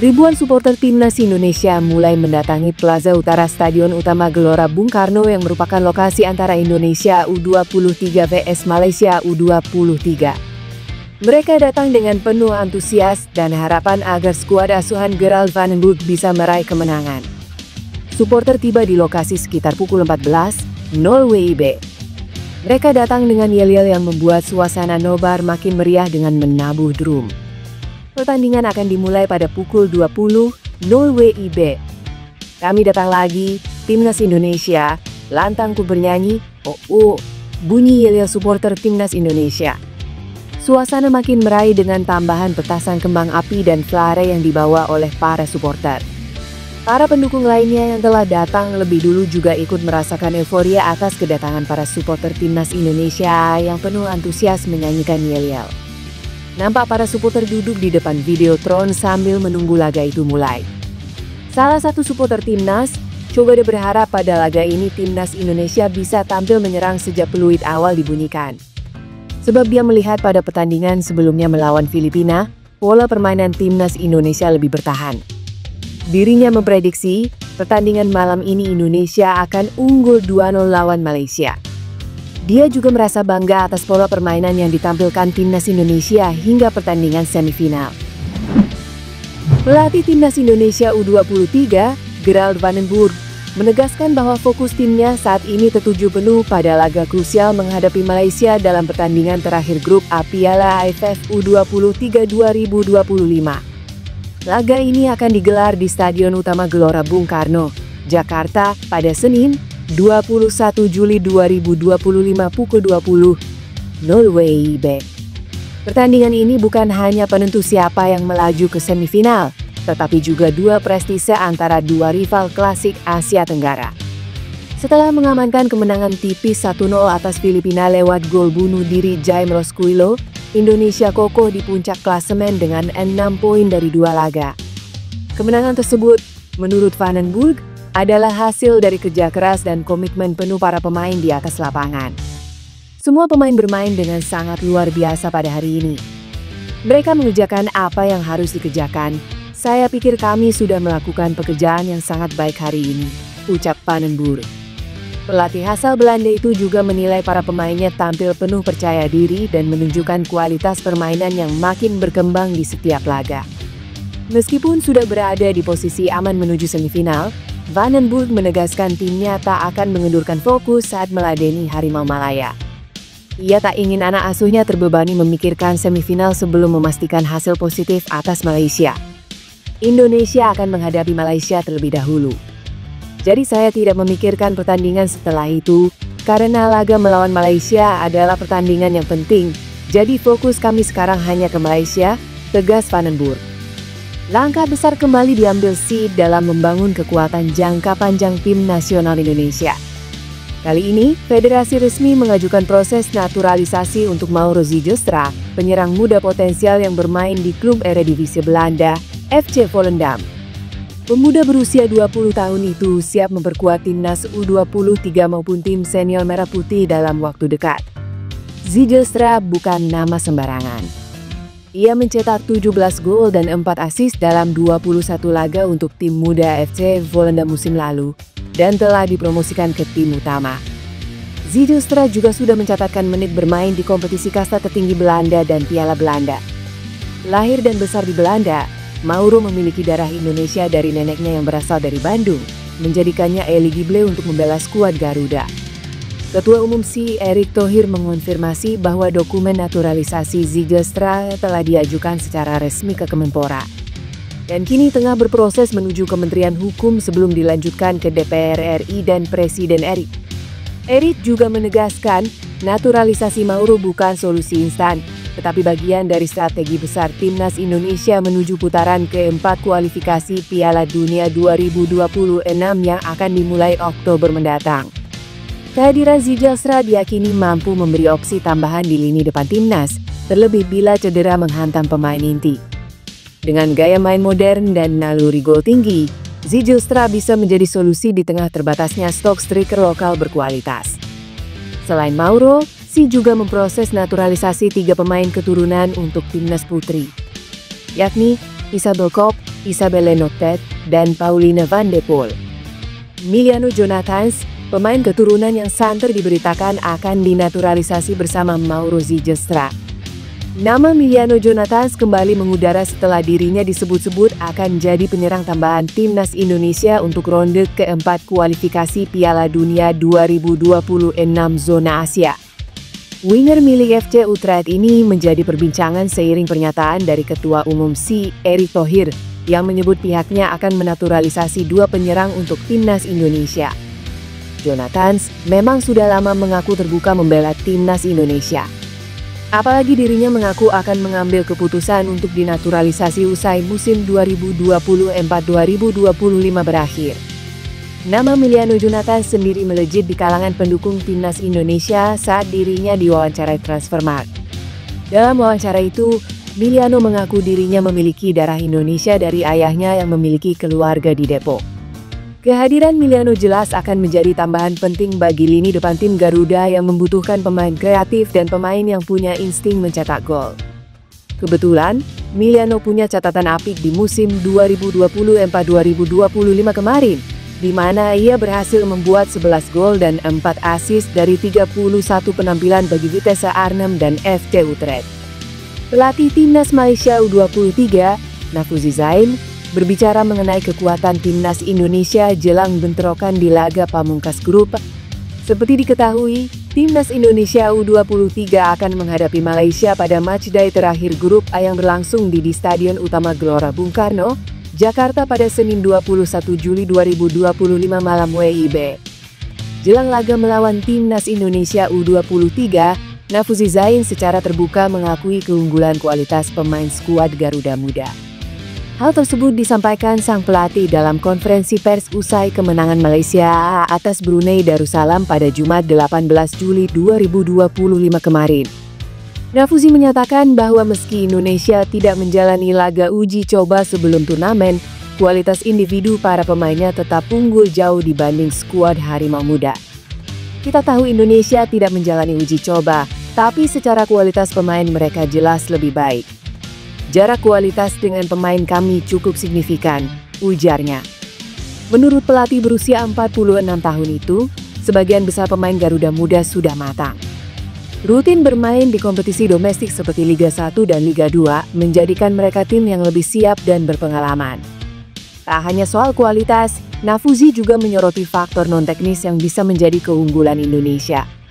Ribuan supporter timnas Indonesia mulai mendatangi Plaza Utara Stadion Utama Gelora Bung Karno yang merupakan lokasi antara Indonesia U23 vs Malaysia U23. Mereka datang dengan penuh antusias dan harapan agar skuad asuhan Gerald van den Burg bisa meraih kemenangan. Supporter tiba di lokasi sekitar pukul 14.00 WIB. Mereka datang dengan yel-yel yang membuat suasana nobar makin meriah dengan menabuh drum. Pertandingan akan dimulai pada pukul 20.00 WIB. Kami datang lagi, Timnas Indonesia, lantangku bernyanyi, oh, bunyi yel-yel supporter Timnas Indonesia. Suasana makin meraih dengan tambahan petasan kembang api dan flare yang dibawa oleh para supporter. Para pendukung lainnya yang telah datang lebih dulu juga ikut merasakan euforia atas kedatangan para supporter Timnas Indonesia yang penuh antusias menyanyikan yel-yel. Nampak para supporter duduk di depan Videotron sambil menunggu laga itu mulai. Salah satu supporter Timnas coba berharap pada laga ini Timnas Indonesia bisa tampil menyerang sejak peluit awal dibunyikan. Sebab dia melihat pada pertandingan sebelumnya melawan Filipina, pola permainan Timnas Indonesia lebih bertahan. Dirinya memprediksi pertandingan malam ini Indonesia akan unggul 2-0 lawan Malaysia. Dia juga merasa bangga atas pola permainan yang ditampilkan Timnas Indonesia hingga pertandingan semifinal. Pelatih Timnas Indonesia U23, Gerald van den Burg, menegaskan bahwa fokus timnya saat ini tertuju penuh pada laga krusial menghadapi Malaysia dalam pertandingan terakhir grup A Piala AFF U23 2025. Laga ini akan digelar di Stadion Utama Gelora Bung Karno, Jakarta pada Senin, 21 Juli 2025 pukul 20.00 WIB. Pertandingan ini bukan hanya penentu siapa yang melaju ke semifinal, tetapi juga dua prestise antara dua rival klasik Asia Tenggara. Setelah mengamankan kemenangan tipis 1-0 atas Filipina lewat gol bunuh diri Jaime Rosquillo, Indonesia kokoh di puncak klasemen dengan 6 poin dari 2 laga. Kemenangan tersebut, menurut Van den Burg, adalah hasil dari kerja keras dan komitmen penuh para pemain di atas lapangan. Semua pemain bermain dengan sangat luar biasa pada hari ini. Mereka mengerjakan apa yang harus dikerjakan. Saya pikir kami sudah melakukan pekerjaan yang sangat baik hari ini, ucap Van den Burg. Pelatih asal Belanda itu juga menilai para pemainnya tampil penuh percaya diri dan menunjukkan kualitas permainan yang makin berkembang di setiap laga. Meskipun sudah berada di posisi aman menuju semifinal, Van den Burg menegaskan timnya tak akan mengendurkan fokus saat meladeni Harimau Malaya. Ia tak ingin anak asuhnya terbebani memikirkan semifinal sebelum memastikan hasil positif atas Malaysia. Indonesia akan menghadapi Malaysia terlebih dahulu. Jadi saya tidak memikirkan pertandingan setelah itu, karena laga melawan Malaysia adalah pertandingan yang penting. Jadi fokus kami sekarang hanya ke Malaysia, tegas Van den Burg. Langkah besar kembali diambil SID dalam membangun kekuatan jangka panjang tim nasional Indonesia. Kali ini, federasi resmi mengajukan proses naturalisasi untuk Mauro Zijlstra, penyerang muda potensial yang bermain di klub Eredivisie Belanda, FC Volendam. Pemuda berusia 20 tahun itu siap memperkuat timnas U23 maupun tim senior Merah Putih dalam waktu dekat. Zijlstra bukan nama sembarangan. Ia mencetak 17 gol dan 4 assist dalam 21 laga untuk tim muda FC Volendam musim lalu dan telah dipromosikan ke tim utama. Zijlstra juga sudah mencatatkan menit bermain di kompetisi kasta tertinggi Belanda dan Piala Belanda. Lahir dan besar di Belanda, Mauro memiliki darah Indonesia dari neneknya yang berasal dari Bandung, menjadikannya eligible untuk membela skuad Garuda. Ketua Umum SI Erick Thohir mengonfirmasi bahwa dokumen naturalisasi Zijlstra telah diajukan secara resmi ke Kemenpora dan kini tengah berproses menuju Kementerian Hukum sebelum dilanjutkan ke DPR RI dan Presiden RI. Erick juga menegaskan naturalisasi Mauro bukan solusi instan, tetapi bagian dari strategi besar Timnas Indonesia menuju putaran keempat kualifikasi Piala Dunia 2026 yang akan dimulai Oktober mendatang. Kehadiran Zijlstra diyakini mampu memberi opsi tambahan di lini depan timnas, terlebih bila cedera menghantam pemain inti. Dengan gaya main modern dan naluri gol tinggi, Zijlstra bisa menjadi solusi di tengah terbatasnya stok striker lokal berkualitas. Selain Mauro, Si juga memproses naturalisasi 3 pemain keturunan untuk timnas putri, yakni Isabel Kopp, Isabelle Noctet, dan Pauline van de Poel. Miliano Jonathans, pemain keturunan yang santer diberitakan akan dinaturalisasi bersama Mauro Zigestra. Nama Miliano Jonathans kembali mengudara setelah dirinya disebut-sebut akan jadi penyerang tambahan timnas Indonesia untuk ronde keempat kualifikasi Piala Dunia 2026 zona Asia. Winger milik FC Utrecht ini menjadi perbincangan seiring pernyataan dari Ketua Umum SI, Erick Thohir, yang menyebut pihaknya akan menaturalisasi dua penyerang untuk timnas Indonesia. Jonathans memang sudah lama mengaku terbuka membela timnas Indonesia. Apalagi dirinya mengaku akan mengambil keputusan untuk dinaturalisasi usai musim 2024-2025 berakhir. Nama Miliano Jonathans sendiri melejit di kalangan pendukung timnas Indonesia saat dirinya diwawancarai Transfermarkt. Dalam wawancara itu, Miliano mengaku dirinya memiliki darah Indonesia dari ayahnya yang memiliki keluarga di Depok. Kehadiran Miliano jelas akan menjadi tambahan penting bagi lini depan tim Garuda yang membutuhkan pemain kreatif dan pemain yang punya insting mencetak gol. Kebetulan, Miliano punya catatan apik di musim 2024-2025 kemarin, di mana ia berhasil membuat 11 gol dan 4 assist dari 31 penampilan bagi Vitesse Arnhem dan FC Utrecht. Pelatih timnas Malaysia U23, Nafouzi Zain, berbicara mengenai kekuatan timnas Indonesia jelang bentrokan di laga pamungkas grup. Seperti diketahui, timnas Indonesia U23 akan menghadapi Malaysia pada matchday terakhir grup A yang berlangsung di Stadion Utama Gelora Bung Karno, Jakarta pada Senin 21 Juli 2025 malam WIB. Jelang laga melawan timnas Indonesia U23, Nafouzi Zain secara terbuka mengakui keunggulan kualitas pemain skuad Garuda Muda. Hal tersebut disampaikan sang pelatih dalam konferensi pers usai kemenangan Malaysia atas Brunei Darussalam pada Jumat 18 Juli 2025 kemarin. Nafouzi menyatakan bahwa meski Indonesia tidak menjalani laga uji coba sebelum turnamen, kualitas individu para pemainnya tetap unggul jauh dibanding skuad Harimau Muda. Kita tahu Indonesia tidak menjalani uji coba, tapi secara kualitas pemain mereka jelas lebih baik. Jarak kualitas dengan pemain kami cukup signifikan, ujarnya. Menurut pelatih berusia 46 tahun itu, sebagian besar pemain Garuda Muda sudah matang. Rutin bermain di kompetisi domestik seperti Liga 1 dan Liga 2 menjadikan mereka tim yang lebih siap dan berpengalaman. Tak hanya soal kualitas, Nafouzi juga menyoroti faktor non-teknis yang bisa menjadi keunggulan Indonesia.